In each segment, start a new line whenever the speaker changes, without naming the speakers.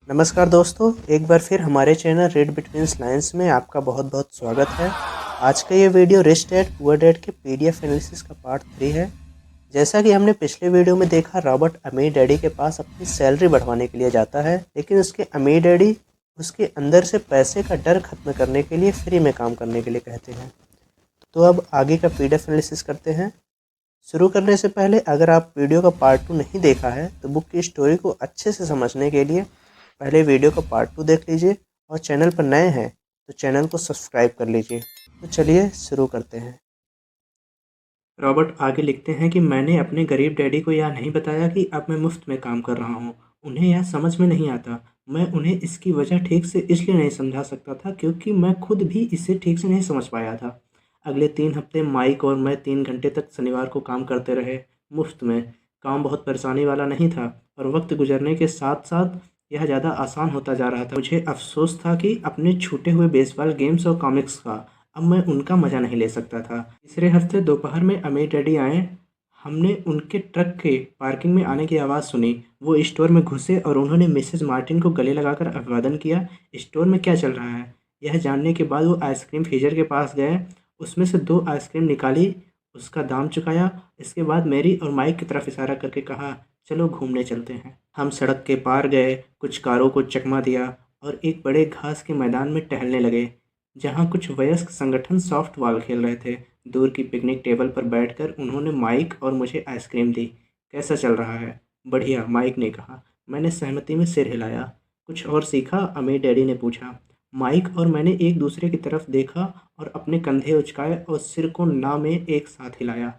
नमस्कार दोस्तों, एक बार फिर हमारे चैनल रीड बिटवीन लाइन्स में आपका बहुत बहुत स्वागत है। आज का ये video rich dad poor dad के पीडीएफ एनालिसिस का पार्ट 3 है। जैसा कि हमने पिछले वीडियो में देखा, रॉबर्ट अमीर डैडी के पास अपनी सैलरी बढ़वाने के लिए जाता है, लेकिन उसके अमीर डैडी उसके अंदर से पैसे का डर खत्म करने के लिए फ्री में काम करने के लिए कहते हैं। तो अब आगे का पीडीएफ एनालिसिस करते हैं। शुरू करने से पहले अगर आप वीडियो का पार्ट 2 नहीं देखा है तो बुक की स्टोरी को अच्छे से समझने के लिए पहले वीडियो का पार्ट 2 देख लीजिए, और चैनल पर नए हैं तो चैनल को सब्सक्राइब कर लीजिए। तो चलिए शुरू करते हैं। रॉबर्ट आगे लिखते हैं कि मैंने अपने गरीब डैडी को यह नहीं बताया कि अब मैं मुफ्त में काम कर रहा हूँ। उन्हें यह समझ में नहीं आता। मैं उन्हें इसकी वजह ठीक से इसलिए नहीं समझा सकता था क्योंकि मैं खुद भी इसे ठीक से नहीं समझ पाया था। अगले 3 हफ्ते माइक और मैं 3 घंटे तक शनिवार को काम करते रहे, मुफ्त में। काम बहुत परेशानी वाला नहीं था, और वक्त गुजरने के साथ साथ यह ज़्यादा आसान होता जा रहा था। मुझे अफसोस था कि अपने छूटे हुए बेसबॉल गेम्स और कॉमिक्स का अब मैं उनका मज़ा नहीं ले सकता था। तीसरे हफ्ते दोपहर में अमीर डैडी आए। हमने उनके ट्रक के पार्किंग में आने की आवाज़ सुनी। वो स्टोर में घुसे और उन्होंने मिसेस मार्टिन को गले लगाकर अभिवादन किया। स्टोर में क्या चल रहा है यह जानने के बाद वो आइसक्रीम फ्रीजर के पास गए, उसमें से 2 आइसक्रीम निकाली, उसका दाम चुकाया। इसके बाद मेरी और माइक की तरफ इशारा करके कहा, चलो घूमने चलते हैं। हम सड़क के पार गए, कुछ कारों को चकमा दिया और एक बड़े घास के मैदान में टहलने लगे जहाँ कुछ वयस्क संगठन सॉफ्ट बॉल खेल रहे थे। दूर की पिकनिक टेबल पर बैठकर उन्होंने माइक और मुझे आइसक्रीम दी। कैसा चल रहा है? बढ़िया, माइक ने कहा। मैंने सहमति में सिर हिलाया। कुछ और सीखा? अमीर डैडी ने पूछा। माइक और मैंने एक दूसरे की तरफ देखा और अपने कंधे उचकाए और सिर को ना में एक साथ हिलाया।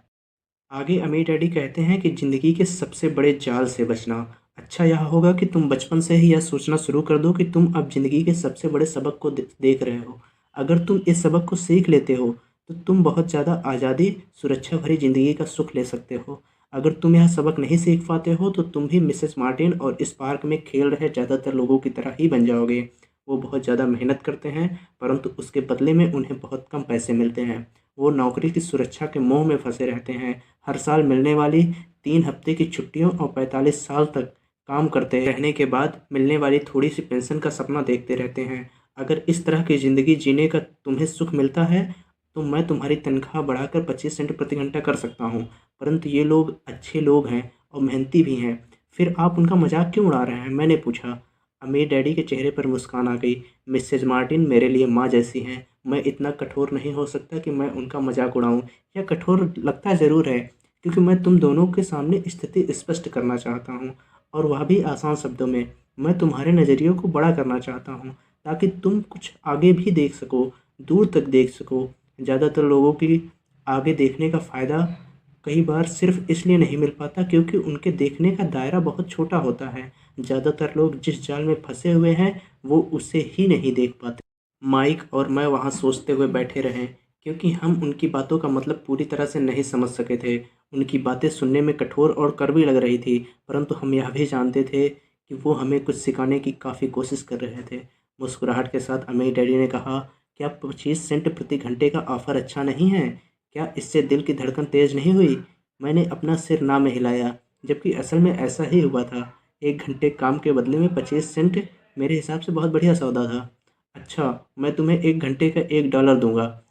आगे अमीर डैडी कहते हैं कि ज़िंदगी के सबसे बड़े जाल से बचना। अच्छा यह होगा कि तुम बचपन से ही यह सोचना शुरू कर दो कि तुम अब ज़िंदगी के सबसे बड़े सबक को देख रहे हो। अगर तुम इस सबक को सीख लेते हो तो तुम बहुत ज़्यादा आज़ादी, सुरक्षा भरी ज़िंदगी का सुख ले सकते हो। अगर तुम यह सबक नहीं सीख पाते हो तो तुम भी मिसेस मार्टिन और इस पार्क में खेल रहे ज़्यादातर लोगों की तरह ही बन जाओगे। वो बहुत ज़्यादा मेहनत करते हैं, परंतु उसके बदले में उन्हें बहुत कम पैसे मिलते हैं। वो नौकरी की सुरक्षा के मोह में फंसे रहते हैं। हर साल मिलने वाली 3 हफ्ते की छुट्टियों और 45 साल तक काम करते रहने के बाद मिलने वाली थोड़ी सी पेंशन का सपना देखते रहते हैं। अगर इस तरह की ज़िंदगी जीने का तुम्हें सुख मिलता है तो मैं तुम्हारी तनख्वाह बढ़ाकर 25 सेंट प्रति घंटा कर सकता हूँ। परंतु ये लोग अच्छे लोग हैं और मेहनती भी हैं, फिर आप उनका मजाक क्यों उड़ा रहे हैं? मैंने पूछा। अमीर डैडी के चेहरे पर मुस्कान आ गई। मिसेज मार्टिन मेरे लिए माँ जैसी हैं। मैं इतना कठोर नहीं हो सकता कि मैं उनका मजाक उड़ाऊँ। यह कठोर लगता ज़रूर है क्योंकि मैं तुम दोनों के सामने स्थिति स्पष्ट करना चाहता हूँ, और वह भी आसान शब्दों में। मैं तुम्हारे नज़रियों को बड़ा करना चाहता हूँ ताकि तुम कुछ आगे भी देख सको, दूर तक देख सको। ज़्यादातर लोगों की आगे देखने का फ़ायदा कई बार सिर्फ इसलिए नहीं मिल पाता क्योंकि उनके देखने का दायरा बहुत छोटा होता है। ज़्यादातर लोग जिस जाल में फंसे हुए हैं वो उसे ही नहीं देख पाते। माइक और मैं वहाँ सोचते हुए बैठे रहे क्योंकि हम उनकी बातों का मतलब पूरी तरह से नहीं समझ सके थे। उनकी बातें सुनने में कठोर और कड़वी लग रही थी, परंतु हम यह भी जानते थे कि वो हमें कुछ सिखाने की काफ़ी कोशिश कर रहे थे। मुस्कुराहट के साथ अमीर डैडी ने कहा, क्या 25 सेंट प्रति घंटे का ऑफ़र अच्छा नहीं है? क्या इससे दिल की धड़कन तेज़ नहीं हुई? मैंने अपना सिर ना में हिलाया, जबकि असल में ऐसा ही हुआ था। 1 घंटे काम के बदले में 25 सेंट मेरे हिसाब से बहुत बढ़िया सौदा था। अच्छा, मैं तुम्हें 1 घंटे का $1 दूँगा,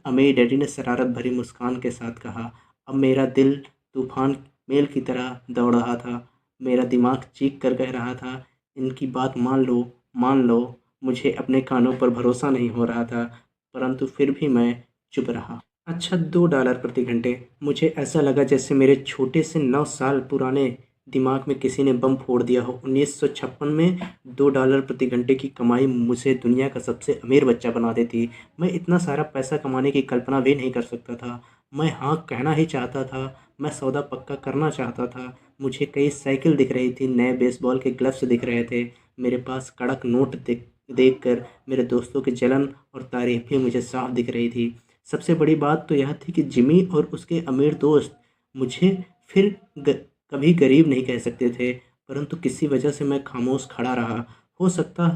अमीर डैडी ने शरारत भरी मुस्कान के साथ कहा। अब मेरा दिल तूफान मेल की तरह दौड़ रहा था। मेरा दिमाग चीख कर कह रहा था, इनकी बात मान लो, मान लो। मुझे अपने कानों पर भरोसा नहीं हो रहा था, परंतु फिर भी मैं चुप रहा। अच्छा, $2 प्रति घंटे। मुझे ऐसा लगा जैसे मेरे छोटे से 9 साल पुराने दिमाग में किसी ने बम फोड़ दिया हो। 1956 में $2 प्रति घंटे की कमाई मुझे दुनिया का सबसे अमीर बच्चा बना देती। मैं इतना सारा पैसा कमाने की कल्पना भी नहीं कर सकता था। मैं हाँ कहना ही चाहता था। मैं सौदा पक्का करना चाहता था। मुझे कई साइकिल दिख रही थी, नए बेसबॉल के ग्लव्स दिख रहे थे। मेरे पास कड़क नोट देखकर मेरे दोस्तों की जलन और तारीफ भी मुझे साफ दिख रही थी। सबसे बड़ी बात तो यह थी कि जिमी और उसके अमीर दोस्त मुझे फिर कभी गरीब नहीं कह सकते थे, परंतु किसी वजह से मैं खामोश खड़ा रहा। हो सकता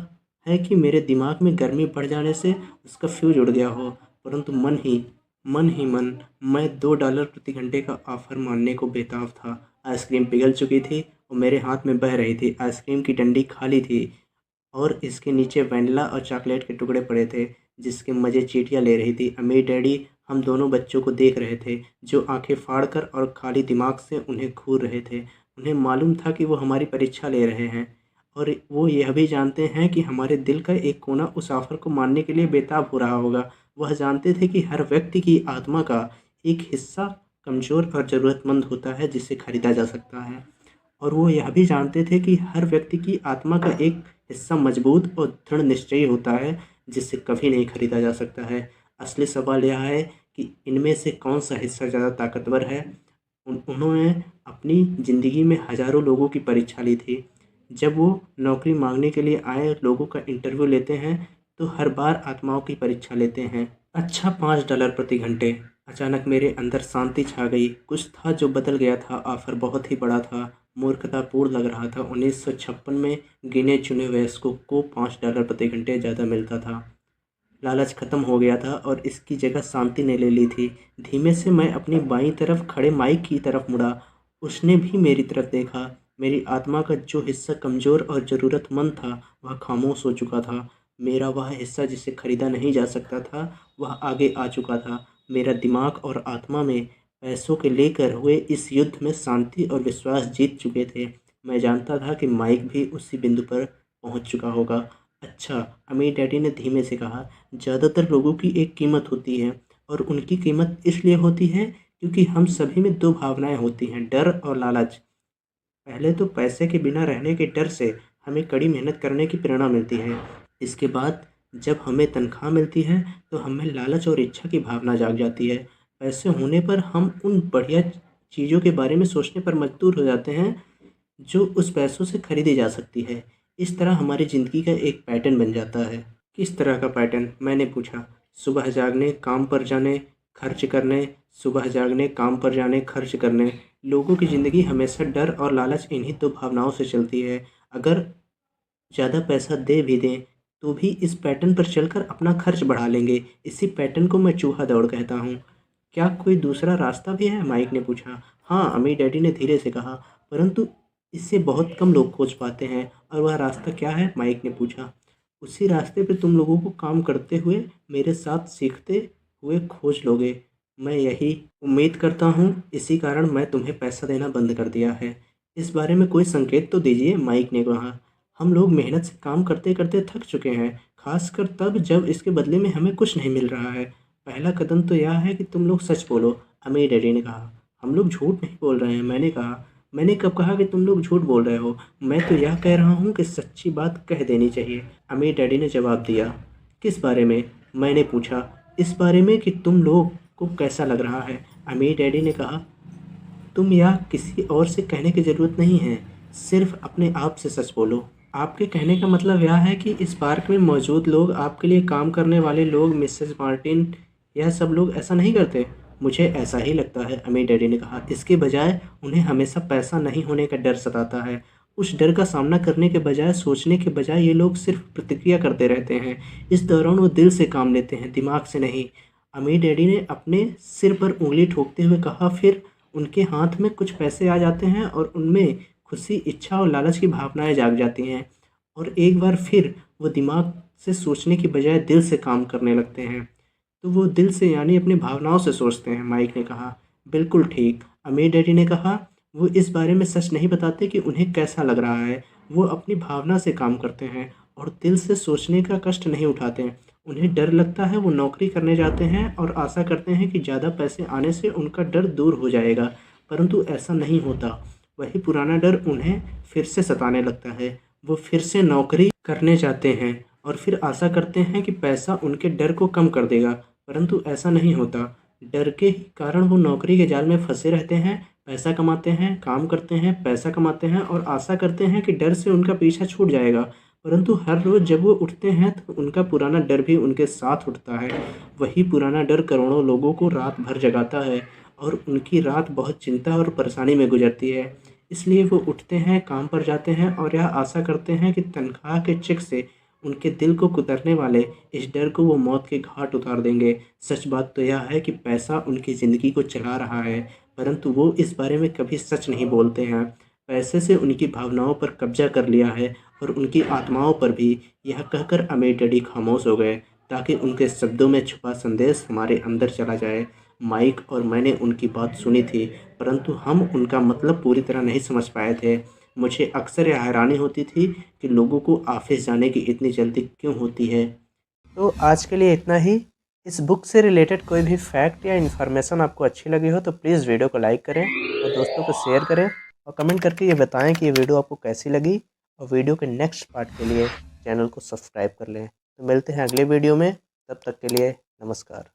है कि मेरे दिमाग में गर्मी बढ़ जाने से उसका फ्यूज उड़ गया हो, परंतु मन मैं $2 प्रति घंटे का ऑफर मानने को बेताब था। आइसक्रीम पिघल चुकी थी और मेरे हाथ में बह रही थी। आइसक्रीम की डंडी खाली थी और इसके नीचे वैनिला और चॉकलेट के टुकड़े पड़े थे जिसके मज़े चींटियाँ ले रही थी। अमीर डैडी हम दोनों बच्चों को देख रहे थे जो आंखें फाड़कर और खाली दिमाग से उन्हें घूर रहे थे। उन्हें मालूम था कि वो हमारी परीक्षा ले रहे हैं और वो यह भी जानते हैं कि हमारे दिल का एक कोना उस ऑफ़र को मानने के लिए बेताब हो रहा होगा। वह जानते थे कि हर व्यक्ति की आत्मा का एक हिस्सा कमज़ोर और ज़रूरतमंद होता है जिसे खरीदा जा सकता है, और वो यह भी जानते थे कि हर व्यक्ति की आत्मा का एक हिस्सा मजबूत और दृढ़ निश्चयी होता है जिसे कभी नहीं खरीदा जा सकता है। असली सवाल यह है कि इनमें से कौन सा हिस्सा ज़्यादा ताकतवर है। उन्होंने अपनी ज़िंदगी में हज़ारों लोगों की परीक्षा ली थी। जब वो नौकरी मांगने के लिए आए लोगों का इंटरव्यू लेते हैं तो हर बार आत्माओं की परीक्षा लेते हैं। अच्छा, $5 प्रति घंटे। अचानक मेरे अंदर शांति छा गई। कुछ था जो बदल गया था। ऑफर बहुत ही बड़ा था, मूर्खतापूर्ण लग रहा था। 1956 में गिने चुने वयस्कों को $5 प्रति घंटे ज़्यादा मिलता था। लालच खत्म हो गया था और इसकी जगह शांति ने ले ली थी। धीमे से मैं अपनी बाईं तरफ खड़े माइक की तरफ मुड़ा। उसने भी मेरी तरफ देखा। मेरी आत्मा का जो हिस्सा कमज़ोर और ज़रूरतमंद था वह खामोश हो चुका था। मेरा वह हिस्सा जिसे खरीदा नहीं जा सकता था वह आगे आ चुका था। मेरा दिमाग और आत्मा में पैसों के लेकर हुए इस युद्ध में शांति और विश्वास जीत चुके थे। मैं जानता था कि माइक भी उसी बिंदु पर पहुंच चुका होगा। अच्छा, अमीर डैडी ने धीमे से कहा, ज़्यादातर लोगों की एक कीमत होती है और उनकी कीमत इसलिए होती है क्योंकि हम सभी में दो भावनाएं होती हैं, डर और लालच। पहले तो पैसे के बिना रहने के डर से हमें कड़ी मेहनत करने की प्रेरणा मिलती है। इसके बाद जब हमें तनख्वाह मिलती है तो हमें लालच और इच्छा की भावना जाग जाती है। पैसे होने पर हम उन बढ़िया चीज़ों के बारे में सोचने पर मजबूर हो जाते हैं जो उस पैसों से खरीदी जा सकती है। इस तरह हमारी ज़िंदगी का एक पैटर्न बन जाता है। किस तरह का पैटर्न? मैंने पूछा। सुबह जागने, काम पर जाने, खर्च करने, सुबह जागने, काम पर जाने, खर्च करने। लोगों की ज़िंदगी हमेशा डर और लालच इन्हीं दो भावनाओं से चलती है। अगर ज़्यादा पैसा दे भी दें तो भी इस पैटर्न पर चलकर अपना खर्च बढ़ा लेंगे। इसी पैटर्न को मैं चूहा दौड़ कहता हूँ। क्या कोई दूसरा रास्ता भी है? माइक ने पूछा। हाँ, अमीर डैडी ने धीरे से कहा, परंतु इससे बहुत कम लोग खोज पाते हैं। और वह रास्ता क्या है? माइक ने पूछा। उसी रास्ते पे तुम लोगों को काम करते हुए मेरे साथ सीखते हुए खोज लोगे। मैं यही उम्मीद करता हूँ, इसी कारण मैं तुम्हें पैसा देना बंद कर दिया है। इस बारे में कोई संकेत तो दीजिए, माइक ने कहा। हम लोग मेहनत से काम करते करते थक चुके हैं, खासकर तब जब इसके बदले में हमें कुछ नहीं मिल रहा है। पहला कदम तो यह है कि तुम लोग सच बोलो, अमीर डैडी ने कहा। हम लोग झूठ नहीं बोल रहे हैं, मैंने कहा। मैंने कब कहा कि तुम लोग झूठ बोल रहे हो? मैं तो यह कह रहा हूँ कि सच्ची बात कह देनी चाहिए, अमीर डैडी ने जवाब दिया। किस बारे में? मैंने पूछा। इस बारे में कि तुम लोग को कैसा लग रहा है, अमीर डैडी ने कहा। तुम यह किसी और से कहने की ज़रूरत नहीं है, सिर्फ अपने आप से सच बोलो। आपके कहने का मतलब यह है कि इस पार्क में मौजूद लोग, आपके लिए काम करने वाले लोग, मिसेस मार्टिन, यह सब लोग ऐसा नहीं करते? मुझे ऐसा ही लगता है, अमीर डैडी ने कहा। इसके बजाय उन्हें हमेशा पैसा नहीं होने का डर सताता है। उस डर का सामना करने के बजाय, सोचने के बजाय ये लोग सिर्फ प्रतिक्रिया करते रहते हैं। इस दौरान वो दिल से काम लेते हैं, दिमाग से नहीं। अमीर डैडी ने अपने सिर पर उंगली ठोकते हुए कहा। फिर उनके हाथ में कुछ पैसे आ जाते हैं और उनमें खुशी, इच्छा और लालच की भावनाएं जाग जाती हैं और एक बार फिर वो दिमाग से सोचने की बजाय दिल से काम करने लगते हैं। तो वो दिल से यानी अपनी भावनाओं से सोचते हैं, माइक ने कहा। बिल्कुल ठीक, अमीर डैडी ने कहा। वो इस बारे में सच नहीं बताते कि उन्हें कैसा लग रहा है। वो अपनी भावना से काम करते हैं और दिल से सोचने का कष्ट नहीं उठाते। उन्हें डर लगता है, वो नौकरी करने जाते हैं और आशा करते हैं कि ज़्यादा पैसे आने से उनका डर दूर हो जाएगा, परंतु ऐसा नहीं होता। वही पुराना डर उन्हें फिर से सताने लगता है। वो फिर से नौकरी करने जाते हैं और फिर आशा करते हैं कि पैसा उनके डर को कम कर देगा, परंतु ऐसा नहीं होता। डर के ही कारण वो नौकरी के जाल में फंसे रहते हैं, पैसा कमाते हैं, काम करते हैं, पैसा कमाते हैं और आशा करते हैं कि डर से उनका पीछा छूट जाएगा, परंतु हर रोज़ जब वो उठते हैं तो उनका पुराना डर भी उनके साथ उठता है। वही पुराना डर करोड़ों लोगों को रात भर जगाता है और उनकी रात बहुत चिंता और परेशानी में गुजरती है। इसलिए वो उठते हैं, काम पर जाते हैं और यह आशा करते हैं कि तनख्वाह के चेक से उनके दिल को कुतरने वाले इस डर को वो मौत के घाट उतार देंगे। सच बात तो यह है कि पैसा उनकी ज़िंदगी को चला रहा है, परंतु वो इस बारे में कभी सच नहीं बोलते हैं। पैसे से उनकी भावनाओं पर कब्जा कर लिया है और उनकी आत्माओं पर भी। यह कहकर अमीर डैडी खामोश हो गए ताकि उनके शब्दों में छुपा संदेश हमारे अंदर चला जाए। माइक और मैंने उनकी बात सुनी थी, परंतु हम उनका मतलब पूरी तरह नहीं समझ पाए थे। मुझे अक्सर यह हैरानी होती थी कि लोगों को ऑफिस जाने की इतनी जल्दी क्यों होती है। तो आज के लिए इतना ही। इस बुक से रिलेटेड कोई भी फैक्ट या इन्फॉर्मेशन आपको अच्छी लगी हो तो प्लीज़ वीडियो को लाइक करें और दोस्तों को शेयर करें और कमेंट करके ये बताएं कि ये वीडियो आपको कैसी लगी। और वीडियो के नेक्स्ट पार्ट के लिए चैनल को सब्सक्राइब कर लें। तो मिलते हैं अगले वीडियो में, तब तक के लिए नमस्कार।